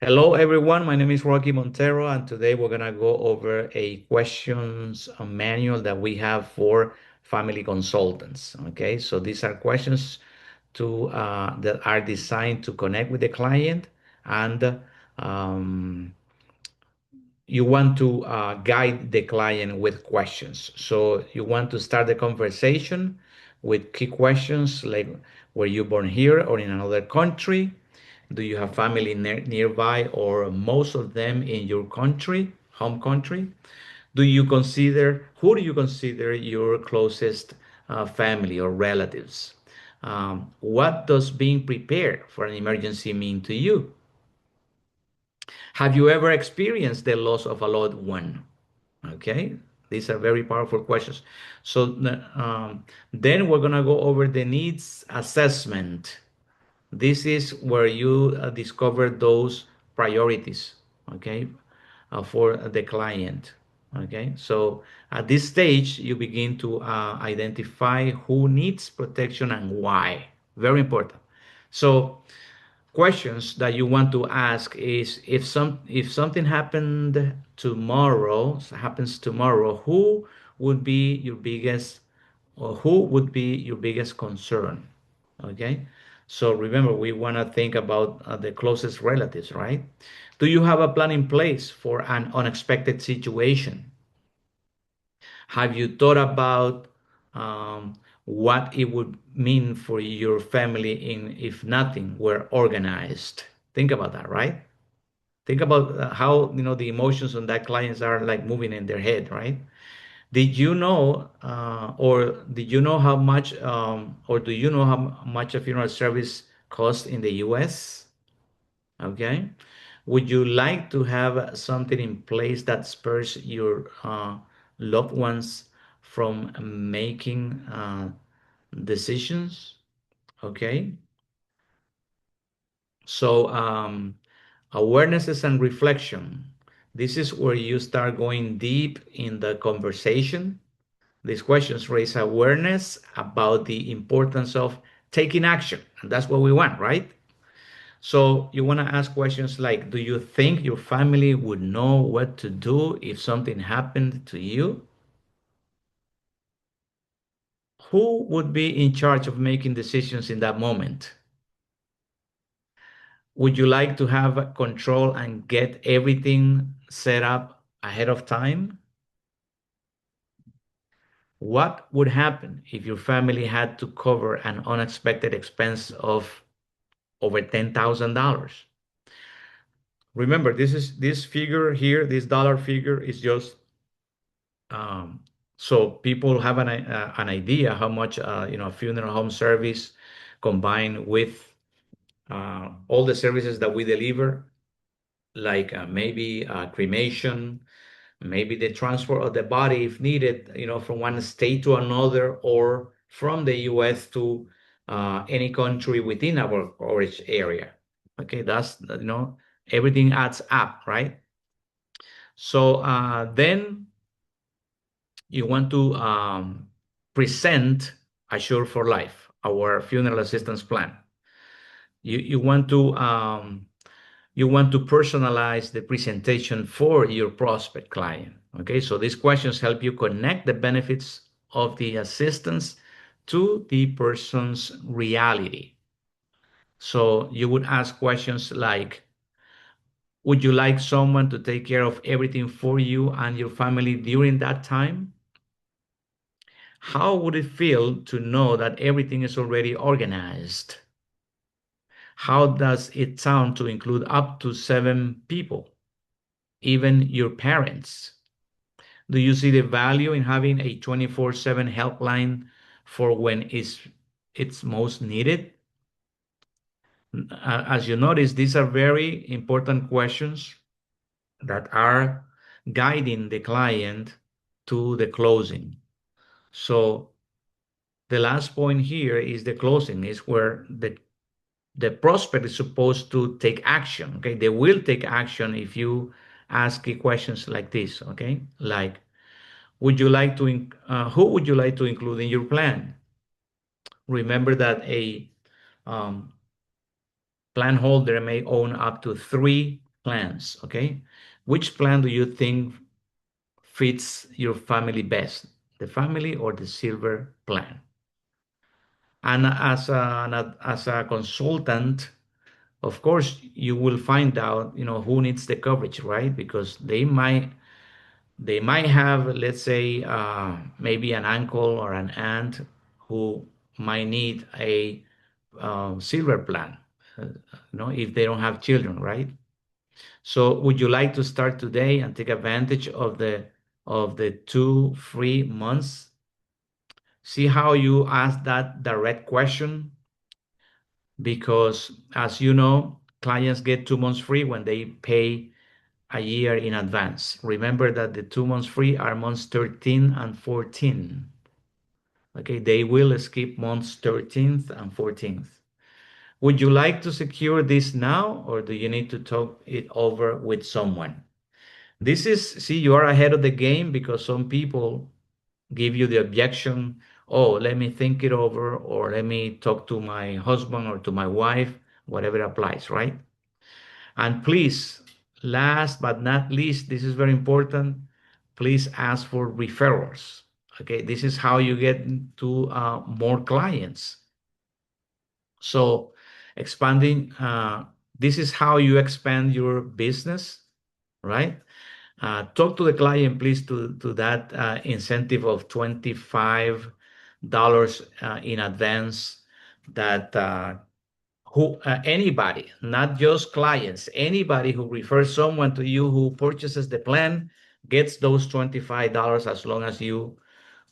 Hello, everyone. My name is Roque.Montero, and today we're going to go over a questions manual that we have for family consultants. Okay, so these are questions that are designed to connect with the client, and um, you want to guide the client with questions. So you want to start the conversation with key questions like, were you born here or in another country? Do you have family nearby or most of them in your country, home country? Who do you consider your closest family or relatives? What does being prepared for an emergency mean to you? Have you ever experienced the loss of a loved one? Okay, these are very powerful questions. So then we're gonna go over the needs assessment. This is where you discover those priorities, okay, for the client. Okay, so at this stage, you begin to identify who needs protection and why. Very important. So questions that you want to ask is if something happens tomorrow, who would be your biggest concern? Okay, so remember, we want to think about the closest relatives, right? Do you have a plan in place for an unexpected situation? Have you thought about what it would mean for your family in if nothing were organized? Think about that, right? Think about how the emotions on that clients are like moving in their head, right? Did you know how much, or do you know how much a funeral service costs in the U.S.? Okay. Would you like to have something in place that spurs your loved ones from making decisions? Okay. So, awarenesses and reflection. This is where you start going deep in the conversation. These questions raise awareness about the importance of taking action. And that's what we want, right? So you want to ask questions like, do you think your family would know what to do if something happened to you? Who would be in charge of making decisions in that moment? Would you like to have control and get everything set up ahead of time? What would happen if your family had to cover an unexpected expense of over $10,000? Remember, this figure here, this dollar figure is just um, so people have an idea how much a funeral home service combined with all the services that we deliver, like maybe cremation, maybe the transfer of the body if needed, from one state to another or from the U.S. to any country within our coverage area. Okay, that's everything adds up, right? So then you want to present Assure for Life, our funeral assistance plan. You want to personalize the presentation for your prospect client. Okay, so these questions help you connect the benefits of the assistance to the person's reality. So you would ask questions like, would you like someone to take care of everything for you and your family during that time? How would it feel to know that everything is already organized? How does it sound to include up to 7 people, even your parents? Do you see the value in having a 24/7 helpline for when it's most needed? As you notice, these are very important questions that are guiding the client to the closing. So the last point here is the closing, is where the prospect is supposed to take action. Okay, they will take action if you ask questions like this. Okay, like, who would you like to include in your plan? Remember that a um, plan holder may own up to three plans, okay? Which plan do you think fits your family best, the family or the silver plan? And as a consultant, of course, you will find out, who needs the coverage, right? Because they might have, let's say, maybe an uncle or an aunt who might need a silver plan, if they don't have children, right? So, would you like to start today and take advantage of the 2 free months? See how you ask that direct question, because as you know, clients get 2 months free when they pay a year in advance. Remember that the 2 months free are months 13 and 14. Okay, they will skip months 13th and 14th. Would you like to secure this now, or do you need to talk it over with someone? See, you are ahead of the game, because some people give you the objection, oh, let me think it over, or let me talk to my husband or to my wife, whatever applies, right? And please, last but not least, this is very important. Please ask for referrals. Okay, this is how you get to more clients. So, expanding, this is how you expand your business, right? Talk to the client, please, to that incentive of $25 in advance, that who anybody, not just clients, anybody who refers someone to you who purchases the plan gets those $25, as long as you,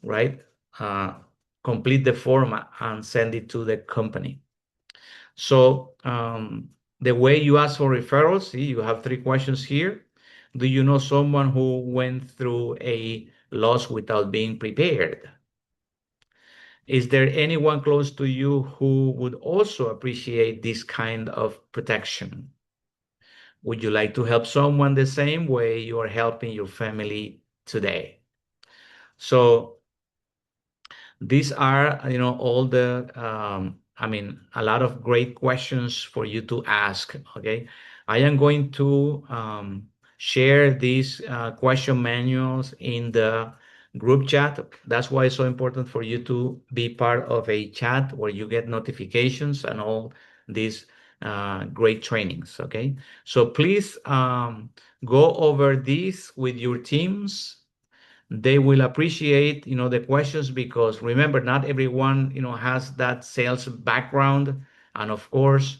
right, uh, complete the form and send it to the company. So the way you ask for referrals, see, you have 3 questions here. Do you know someone who went through a loss without being prepared? Is there anyone close to you who would also appreciate this kind of protection? Would you like to help someone the same way you are helping your family today? So these are, all a lot of great questions for you to ask. Okay. I am going to share these question manuals in the group chat. That's why it's so important for you to be part of a chat where you get notifications and all these great trainings. Okay. So please go over these with your teams. They will appreciate, the questions, because remember, not everyone, has that sales background. And of course,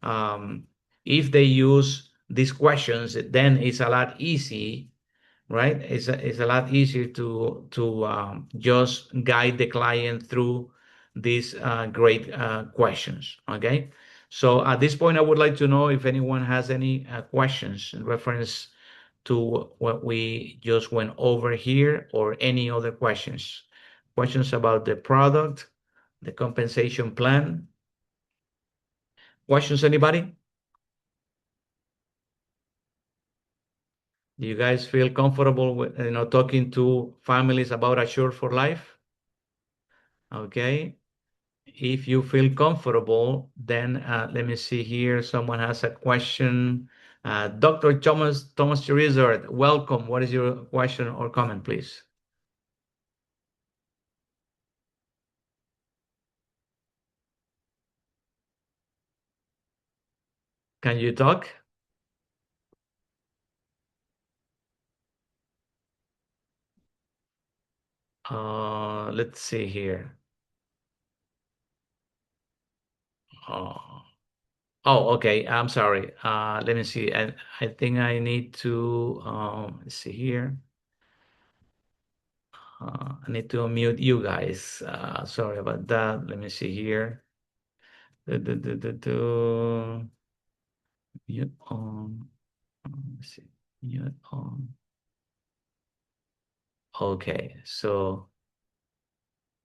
um, if they use these questions, then it's a lot easy, right? It's a lot easier to just guide the client through these great questions. Okay. So at this point, I would like to know if anyone has any questions in reference to what we just went over here, or any other questions. Questions about the product, the compensation plan. Questions, anybody? Do you guys feel comfortable with, talking to families about Assure for Life? Okay. If you feel comfortable, then let me see here. Someone has a question. Dr. Thomas Cherizard, welcome. What is your question or comment, please? Can you talk? Let's see here. Oh, oh, okay. I'm sorry. Let me see. I think I need to, let's see here. I need to unmute you guys. Sorry about that. Let me see here. Mute on. Let's see. Mute on. Okay. So,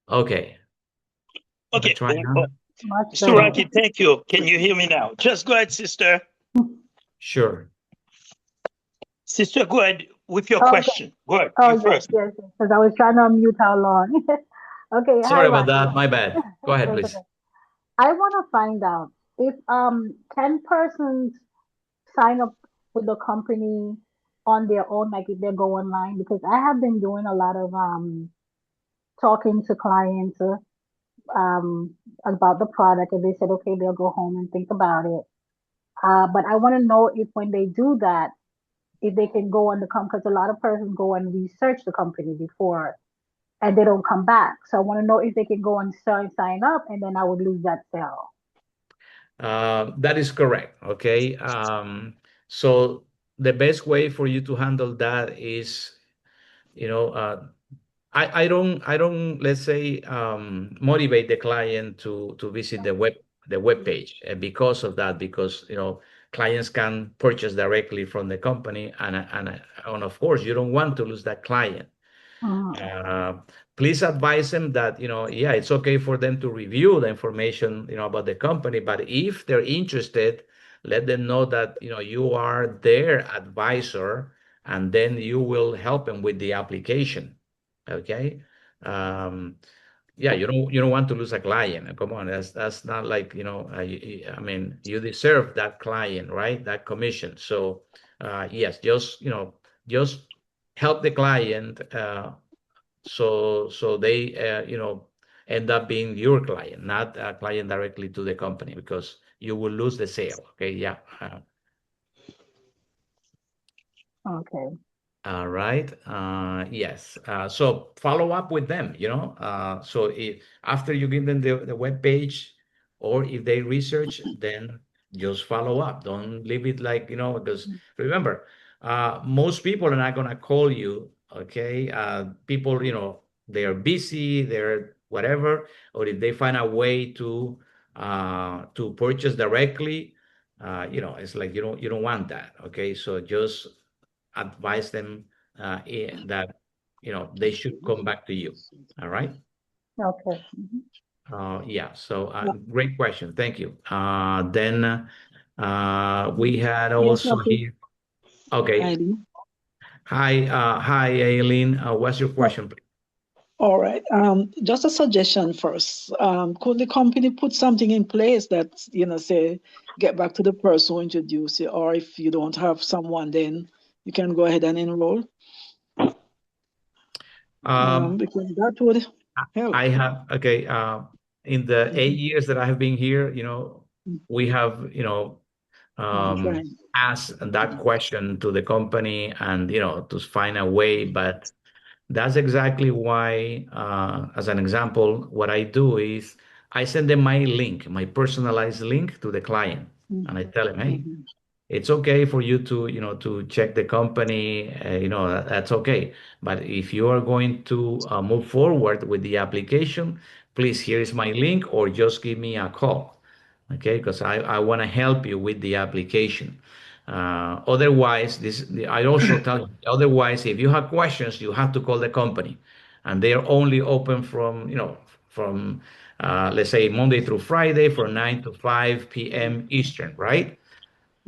okay. Okay. Try now. Mr. Rocky, thank you. Can you hear me now? Just go ahead, sister. Sure. Sister, go ahead with your question. Go ahead. Oh, You yes, first. yes, because I was trying to unmute how long. Okay, hi, Sorry about Rocky. that. My bad. Go ahead, That's please. okay. I want to find out if 10 persons sign up. with the company on their own, like if they go online? Because I have been doing a lot of talking to clients um about the product, and they said okay, they'll go home and think about it. But I want to know if when they do that, if they can go on the company, because a lot of persons go and research the company before and they don't come back. So I want to know if they can go and sign up, and then I would lose that sale. That is correct. Okay. So the best way for you to handle that is, you know, I don't let's say motivate the client to visit the web page because of that, because clients can purchase directly from the company, and of course you don't want to lose that client. Mhm. uh, Please advise them that, yeah, it's okay for them to review the information, about the company, but if they're interested, let them know that, you are their advisor, and then you will help them with the application. Okay. Um, yeah, you don't want to lose a client. Come on, that's not like, I mean, you deserve that client, right? That commission. So, yes, just help the client, so they end up being your client, not a client directly to the company, because you will lose the sale. Okay, yeah. Okay. All right. Yes. So follow up with them, So if after you give them the web page, or if they research, then just follow up. Don't leave it like, because remember, most people are not gonna call you, okay? People, they are busy, they're whatever, or if they find a way to purchase directly, it's like you don't want that, okay? So just advise them that they should come back to you. All right. Okay. Yeah. So great question. Thank you. Then we had Yes, also okay. here. Okay. ID. Hi, Aileen. What's your Oh, question, please? all right. Just a suggestion first. Could the company put something in place that, say, get back to the person who introduced you, or if you don't have someone, then you can go ahead and enroll, Um, because that would help. I have, okay. In the Mhm. 8 years that I have been here, we have, Right. asked that question to the company, and, to find a way. But that's exactly why, as an example, what I do is I send them my link, my personalized link to the client, and I tell them, hey, Mm-hmm. it's okay for you to check the company, that's okay. But if you are going to move forward with the application, please, here is my link, or just give me a call, okay? Because I want to help you with the application. Otherwise, I also tell you, otherwise, if you have questions, you have to call the company, and they are only open from let's say Monday through Friday, from 9 to 5 p.m. Eastern, right?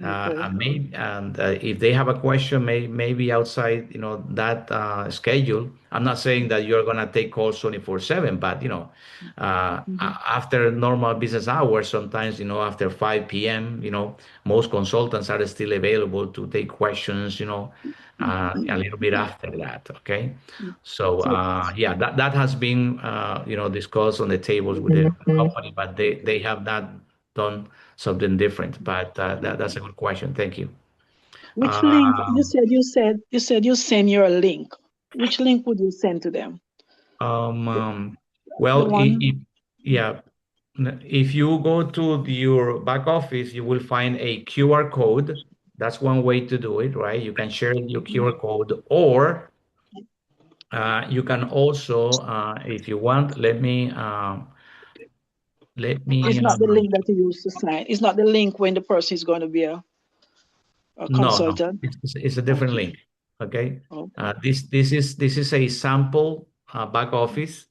Okay. And if they have a question, maybe outside, that schedule. I'm not saying that you're gonna take calls 24/7, but Mm-hmm. after normal business hours, sometimes, after 5 p.m., most consultants are still available to take questions, a little bit after that. Okay. So So, yeah, that has been discussed on the tables with the company, but they have not done something different. But that's a good question. Thank you. which link Uh, you said you send your link? Which link would you send to them? um, The, um, the well, one. yeah, if you go to your back office, you will find a QR code. That's one way to do it, right? You can share your QR code, or you can also, if you want, let It's me. not the link that you use to sign. It's not the link when the person is going to be a No, consultant. it's a different Okay. link. Okay. Okay. This is a sample back office.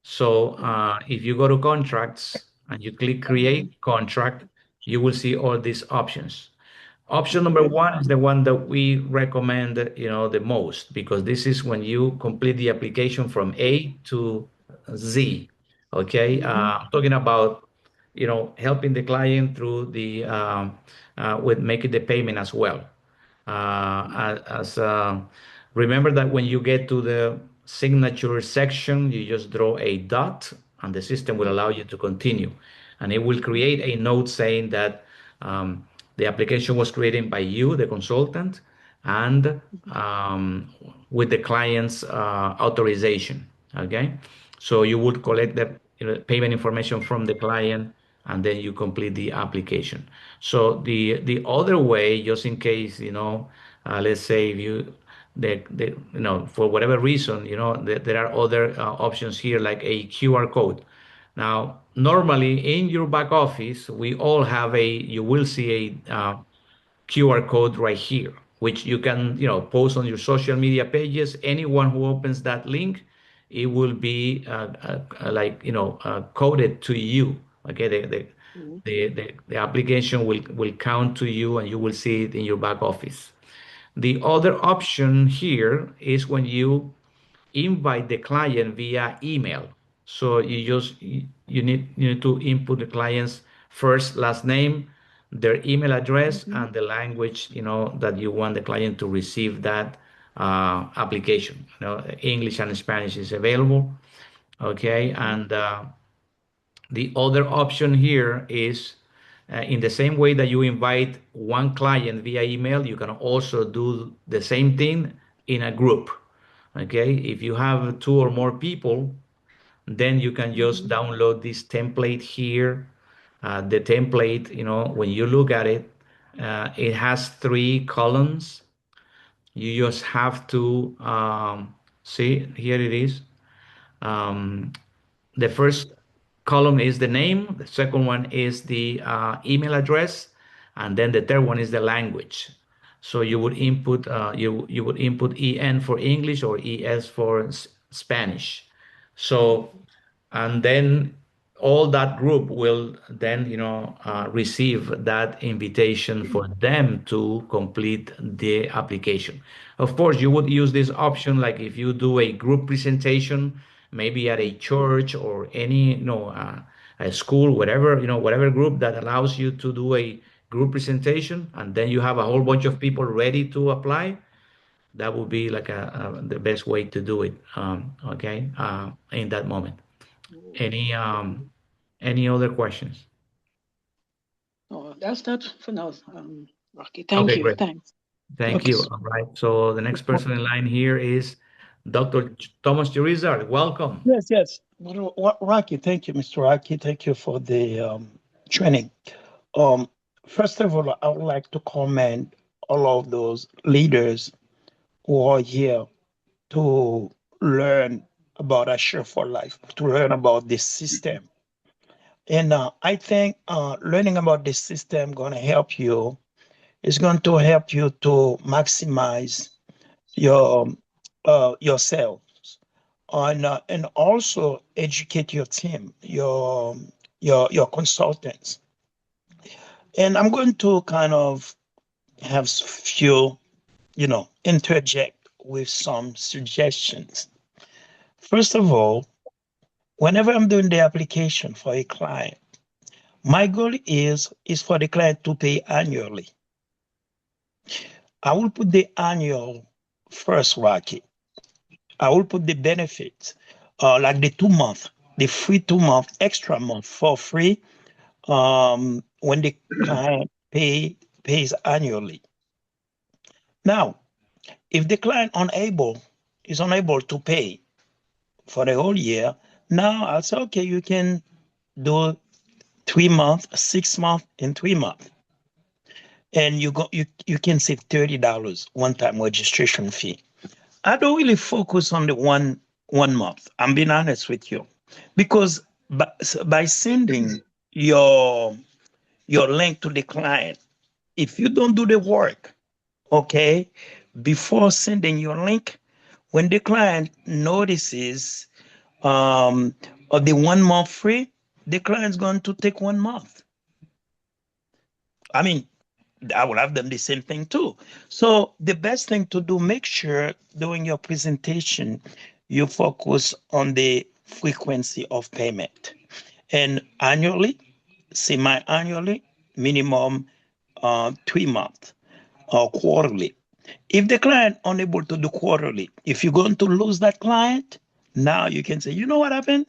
So if you go to contracts and you click Mm-hmm. create contract, you will see all these options. Option number Okay. one is the one that we recommend, the most, because this is when you complete the application from A to Z. Okay. Mm-hmm. I'm talking about, helping the client through with making the payment as well. as remember that when you get to the signature section, you just draw a dot, and the system will allow you to continue, and it will create a note saying that the application was created by you, the consultant, and with the client's authorization. Okay, so you would collect the payment information from the client, and then you complete the application. So the other way, just in case, let's say if for whatever reason, there are other options here like a QR code. Now, normally in your back office, we all have you will see a QR code right here, which you can, post on your social media pages. Anyone who opens that link, it will be like, coded to you. Okay, the application will count to you, and you will see it in your back office. The other option here is when you invite the client via email. So you need to input the client's first, last name, their email address, and the language that you want the client to receive that application. English and Spanish is available. Okay, and the other option here is in the same way that you invite one client via email, you can also do the same thing in a group. Okay, if you have two or more people, then you can just download this template here. The template, when you look at it, it has 3 columns. You just have to see, here it is. Um, the first column is the name, the second one is the email address, and then the third one is the language. So you would input you would input EN for English or ES for Spanish. So, and then all that group will then receive that invitation for them to complete the application. Of course, you would use this option like if you do a group presentation, maybe at a church or any a school, whatever, whatever group that allows you to do a group presentation, and then you have a whole bunch of people ready to apply. That would be like the best way to do it. Okay, in that moment. Any any other questions? Oh, that's that for now, Rocky. Thank Okay, you. great. Thanks. Thank Okay. you. All right. So the next person in line here is Dr. Thomas Chirizar. Welcome. Yes, yes. Rocky, thank you, Mr. Rocky. Thank you for the training. Um, First of all, I would like to commend all of those leaders who are here to learn about Assure for Life, to learn about this system. And I think learning about this system going to help you. Is going to help you to maximize your yourselves and also educate your team, your consultants. And I'm going to kind of have few, interject with some suggestions. First of all, whenever I'm doing the application for a client, my goal is for the client to pay annually. I will put the annual first, Rocky. I will put the benefits, like the 2 month, the free 2 month, extra month for free, when the client pays annually. Now, if the client is unable to pay for the whole year, now I'll say, okay, you can do 3 months, 6 months, and 3 months. And you can save $30 one-time registration fee. I don't really focus on the one month. I'm being honest with you, because by sending your link to the client, if you don't do the work, okay, before sending your link, when the client notices of the 1 month free, the client's going to take 1 month. I mean, I will have done the same thing too. So the best thing to do, make sure during your presentation, you focus on the frequency of payment. And annually, semi-annually, minimum 3 months, or quarterly, If the client unable to do quarterly, if you're going to lose that client, now you can say, you know what happened?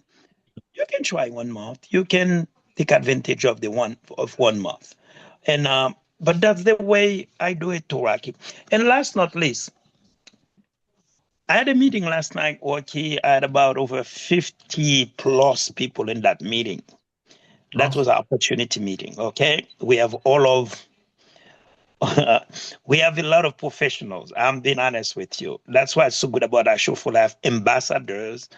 You can try 1 month. You can take advantage of the 1 month. And but that's the way I do it to Rocky. And last not least, I had a meeting last night, Rocky. I had about over 50 plus people in that meeting. That was Awesome. an opportunity meeting. Okay. We have all of we have a lot of professionals. I'm being honest with you. That's why it's so good about our show for life. Ambassadors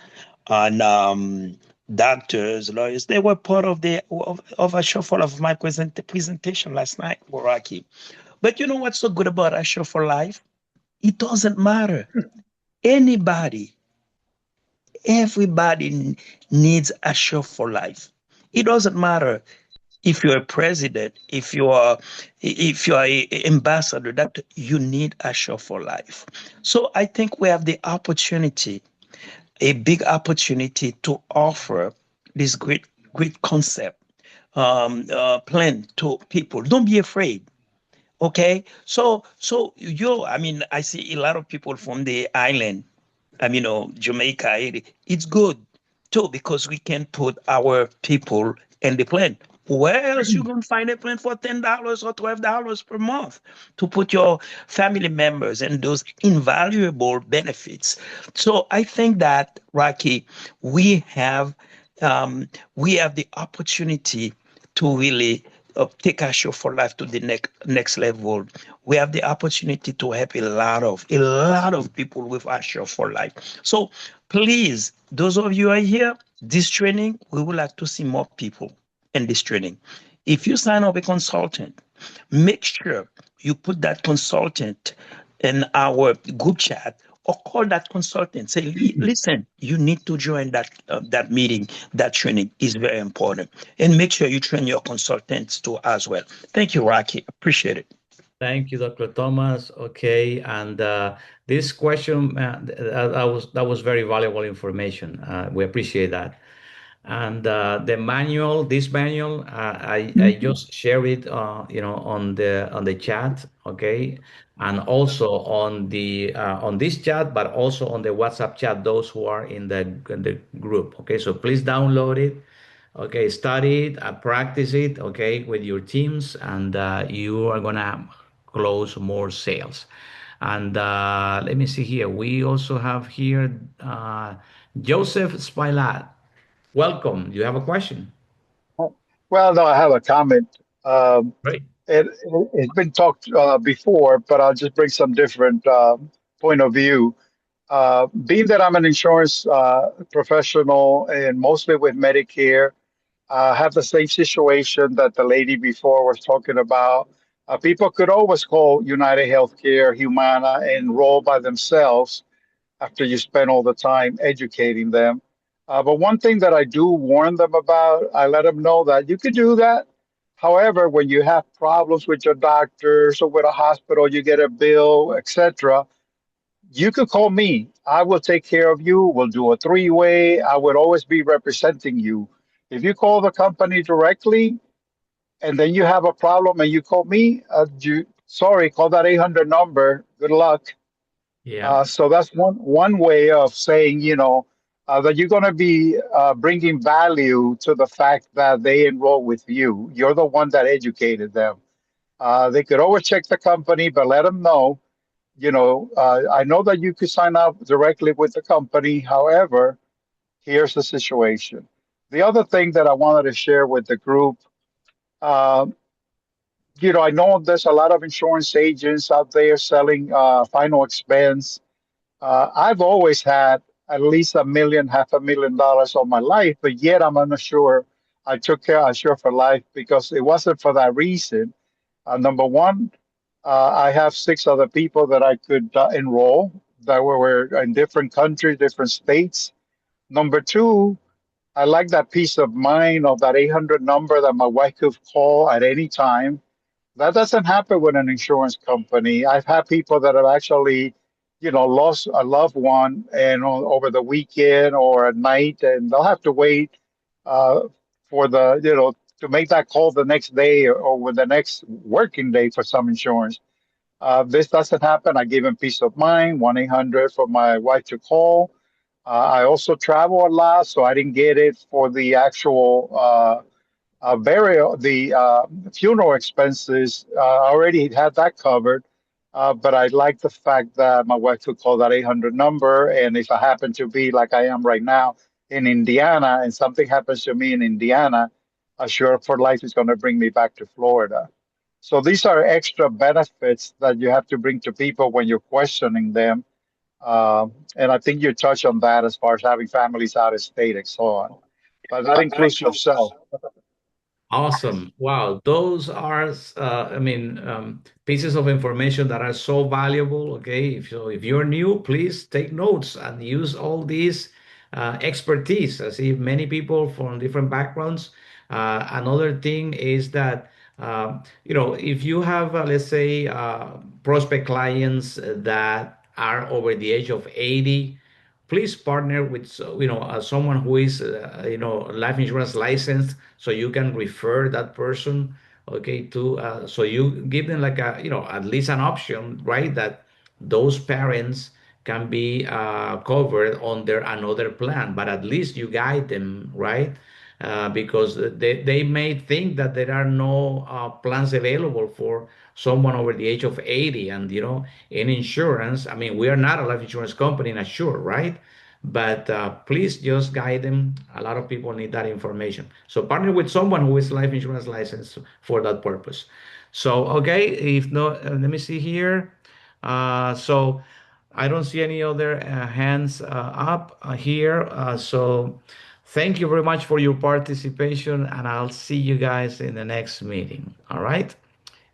and doctors, lawyers, they were part of a show for life of my presentation last night, Rocky. But you know what's so good about our show for life? It doesn't matter. Anybody, everybody needs a show for life. It doesn't matter if you're a president, if you're a ambassador, that you need a show for life. So I think we have the opportunity, a big opportunity to offer this great concept plan to people. Don't be afraid. Okay, I mean, I see a lot of people from the island, Jamaica, Haiti. It's good too because we can put our people in the plan. Where else you gonna find a plan for $10 or $12 per month to put your family members and those invaluable benefits? So I think that Rocky, we have we have the opportunity to really take our show for life to the next level. We have the opportunity to help a lot of people with our show for life. So please, those of you who are here, this training, we would like to see more people in this training. If you sign up a consultant, make sure you put that consultant in our group chat or call that consultant. Say, listen, you need to join that meeting. That training is very important, and make sure you train your consultants too as well. Thank you, Rocky. Appreciate it. Thank you, Dr. Thomas. Okay, and this question that was very valuable information. We appreciate that. And the manual, this manual, I just share it, on the chat, okay, and also on this chat, but also on the WhatsApp chat. Those who are in the group, okay. So please download it, okay, study it, practice it, okay, with your teams, and you are gonna close more sales. And let me see here. We also have here Joseph Spilat. Welcome. You have a question? Well, no, I have a comment. Um, Great. it's been talked before, but I'll just bring some different point of view. Being that I'm an insurance professional and mostly with Medicare, I have the same situation that the lady before was talking about. People could always call United Healthcare, Humana, and enroll by themselves after you spend all the time educating them. But one thing that I do warn them about, I let them know that you could do that. However, when you have problems with your doctors or with a hospital, you get a bill, etc., you could call me. I will take care of you. We'll do a three-way. I would always be representing you. If you call the company directly and then you have a problem and you call me, sorry, call that 800 number. Good luck. Yeah. So that's one way of saying, that you're going to be bringing value to the fact that they enroll with you. You're the one that educated them. They could always check the company, but let them know, I know that you could sign up directly with the company. However, here's the situation. The other thing that I wanted to share with the group, um, I know there's a lot of insurance agents out there selling final expense. I've always had at least a million, $500,000 on my life, but yet I'm unsure. I took care of Sure for Life because it wasn't for that reason. Number one, I have six other people that I could enroll that were in different countries, different states. Number two, I like that peace of mind of that 800 number that my wife could call at any time. That doesn't happen with an insurance company. I've had people that have actually, lost a loved one and over the weekend or at night, and they'll have to wait uh, for to make that call the next day or with the next working day for some insurance. This doesn't happen. I give them peace of mind. 1-800 for my wife to call. I also travel a lot, so I didn't get it for the actual burial, the funeral expenses. I already had that covered. But I like the fact that my wife could call that 800 number. And if I happen to be like I am right now in Indiana and something happens to me in Indiana, Assure for Life is going to bring me back to Florida. So these are extra benefits that you have to bring to people when you're questioning them. And I think you touch on that as far as having families out of state and so on. But that includes yourself. Awesome. Wow. Those are, pieces of information that are so valuable. Okay. If you're new, please take notes and use all these expertise. I see many people from different backgrounds. Another thing is that, if you have, let's say, prospect clients that are over the age of 80, please partner with someone who is life insurance licensed, so you can refer that person, okay, to so you give them like a at least an option, right, that those parents can be covered under another plan, but at least you guide them, right? Because they may think that there are no plans available for someone over the age of 80. And in insurance, I mean, we are not a life insurance company in Assure, right? But please just guide them. A lot of people need that information, so partner with someone who is life insurance licensed for that purpose. So okay, if not, let me see here. So I don't see any other hands up here. So thank you very much for your participation, and I'll see you guys in the next meeting. All right.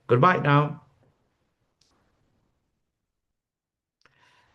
Goodbye now.